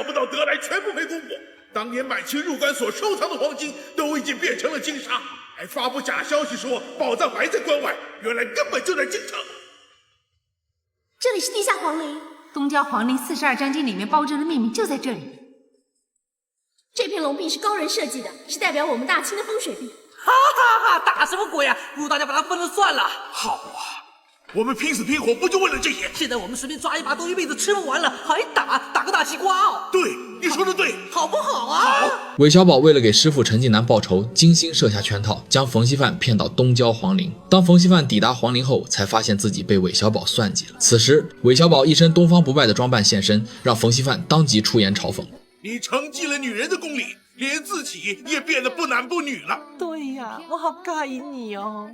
不到得来全不赔功过。当年满清入关所收藏的黄金都已经变成了金沙，还发布假消息说宝藏还在关外，原来根本就在京城。这里是地下皇陵，东郊皇陵42章经里面包着的秘密就在这里。这片龙壁是高人设计的，是代表我们大清的风水壁。哈哈哈，打什么鬼啊！不如大家把它分了算了。好啊，我们拼死拼活不就为了这些？现在我们随便抓一把都一辈子吃不完了，还打个大西瓜哦。对，你说的对，好不好啊？好。韦小宝为了给师傅陈近南报仇，精心设下圈套，将冯锡范骗到东郊皇陵。当冯锡范抵达皇陵后，才发现自己被韦小宝算计了。此时，韦小宝一身东方不败的装扮现身，让冯锡范当即出言嘲讽：你承继了女人的功力，连自己也变得不男不女了。对呀，我好尬意你哦。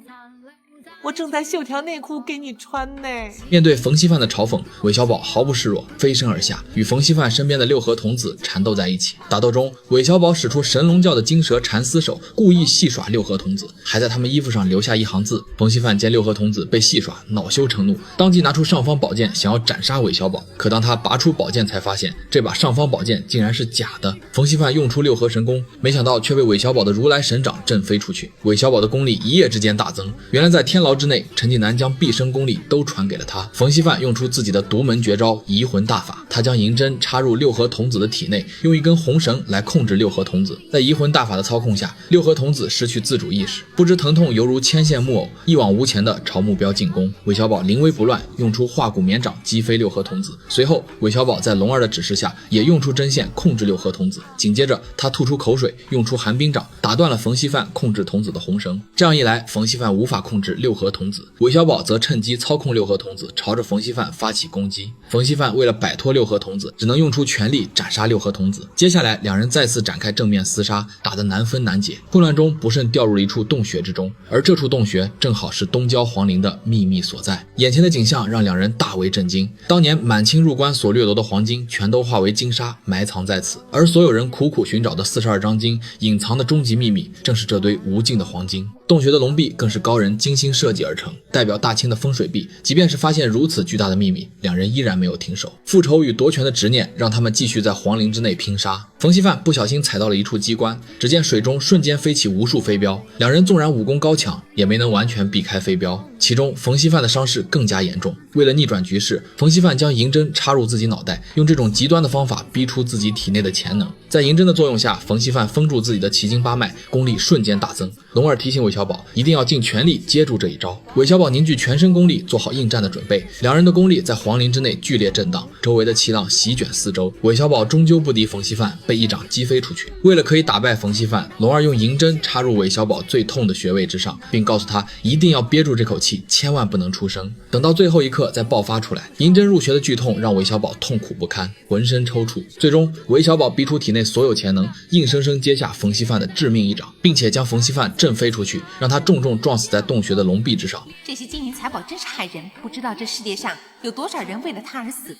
我正在绣条内裤给你穿呢。面对冯锡范的嘲讽，韦小宝毫不示弱，飞身而下，与冯锡范身边的六合童子缠斗在一起。打斗中，韦小宝使出神龙教的金蛇缠丝手，故意戏耍六合童子，还在他们衣服上留下一行字。冯锡范见六合童子被戏耍，恼羞成怒，当即拿出尚方宝剑想要斩杀韦小宝。可当他拔出宝剑，才发现这把尚方宝剑竟然是假的。冯锡范用出六合神功，没想到却被韦小宝的如来神掌震飞出去。韦小宝的功力一夜之间大增，原来在天牢之内，陈近南将毕生功力都传给了他。冯锡范用出自己的独门绝招移魂大法，他将银针插入六合童子的体内，用一根红绳来控制六合童子。在移魂大法的操控下，六合童子失去自主意识，不知疼痛犹如牵线木偶，一往无前地朝目标进攻。韦小宝临危不乱，用出化骨绵掌击飞六合童子。随后，韦小宝在龙儿的指示下，也用出针线控制六合童子。紧接着，他吐出口水，用出寒冰掌打断了冯锡范控制童子的红绳。这样一来，冯锡范无法控制六合童子，韦小宝则趁机操控六合童子，朝着冯锡范发起攻击。冯锡范为了摆脱六合童子，只能用出全力斩杀六合童子。接下来，两人再次展开正面厮杀，打得难分难解。混乱中，不慎掉入了一处洞穴之中，而这处洞穴正好是东郊皇陵的秘密所在。眼前的景象让两人大为震惊，当年满清入关所掠夺的黄金全都化为金沙，埋藏在此，而所有人苦苦寻找的42章经隐藏的终极秘密，正是这堆无尽的黄金。洞穴的龙壁更是高人精心设计而成，代表大清的风水壁。即便是发现如此巨大的秘密，两人依然没有停手。复仇与夺权的执念让他们继续在皇陵之内拼杀。冯锡范不小心踩到了一处机关，只见水中瞬间飞起无数飞镖，两人纵然武功高强，也没能完全避开飞镖。其中冯锡范的伤势更加严重，为了逆转局势，冯锡范将银针插入自己脑袋，用这种极端的方法逼出自己体内的潜能。在银针的作用下，冯锡范封住自己的奇经八脉，功力瞬间大增。龙儿提醒韦小宝一定要尽全力接住这一招。韦小宝凝聚全身功力，做好应战的准备。两人的功力在皇陵之内剧烈震荡，周围的气浪席卷四周。韦小宝终究不敌冯锡范，被一掌击飞出去。为了可以打败冯锡范，龙儿用银针插入韦小宝最痛的穴位之上，并告诉他一定要憋住这口气，千万不能出声，等到最后一刻再爆发出来。银针入穴的剧痛让韦小宝痛苦不堪，浑身抽搐。最终，韦小宝逼出体内所有潜能，硬生生接下冯锡范的致命一掌，并且将冯锡范震飞出去，让他重重撞死在洞穴的龙壁之上。这些金银财宝真是害人，不知道这世界上有多少人为了他而死。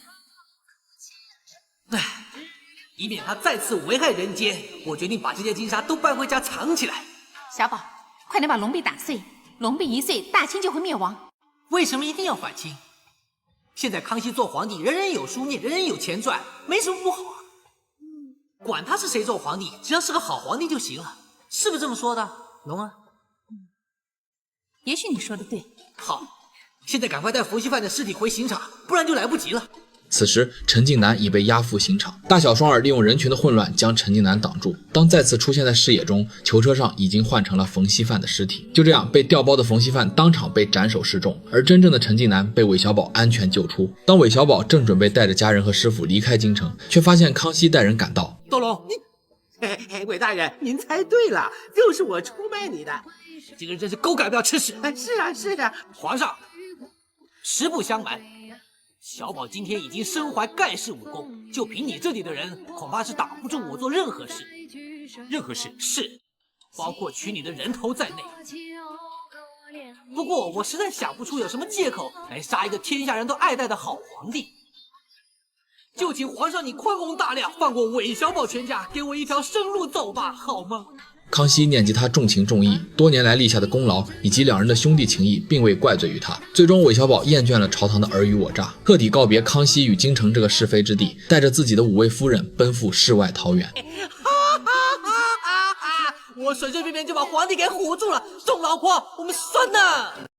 唉，以免他再次危害人间，我决定把这些金沙都搬回家藏起来。小宝，快点把龙壁打碎，龙壁一碎，大清就会灭亡。为什么一定要反清？现在康熙做皇帝，人人有书念，人人有钱赚，没什么不好啊。管他是谁做皇帝，只要是个好皇帝就行了，是不是这么说的，龙儿？也许你说的对。好，现在赶快带冯锡范的尸体回刑场，不然就来不及了。此时，陈近南已被押赴刑场，大小双儿利用人群的混乱将陈近南挡住。当再次出现在视野中，囚车上已经换成了冯锡范的尸体。就这样，被调包的冯锡范当场被斩首示众，而真正的陈近南被韦小宝安全救出。当韦小宝正准备带着家人和师傅离开京城，却发现康熙带人赶到。窦龙，韦大人，您猜对了，就是我出卖你的。这个人真是狗改不了吃屎。是啊，是啊，皇上，实不相瞒，小宝今天已经身怀盖世武功，就凭你这里的人，恐怕是挡不住我做任何事。任何事？是，包括取你的人头在内。不过我实在想不出有什么借口来杀一个天下人都爱戴的好皇帝。就请皇上你宽宏大量，放过韦小宝全家，给我一条生路走吧，好吗？康熙念及他重情重义，多年来立下的功劳以及两人的兄弟情谊，并未怪罪于他。最终，韦小宝厌倦了朝堂的尔虞我诈，彻底告别康熙与京城这个是非之地，带着自己的5位夫人奔赴世外桃源。我随随便便就把皇帝给唬住了，众老婆，我们算了。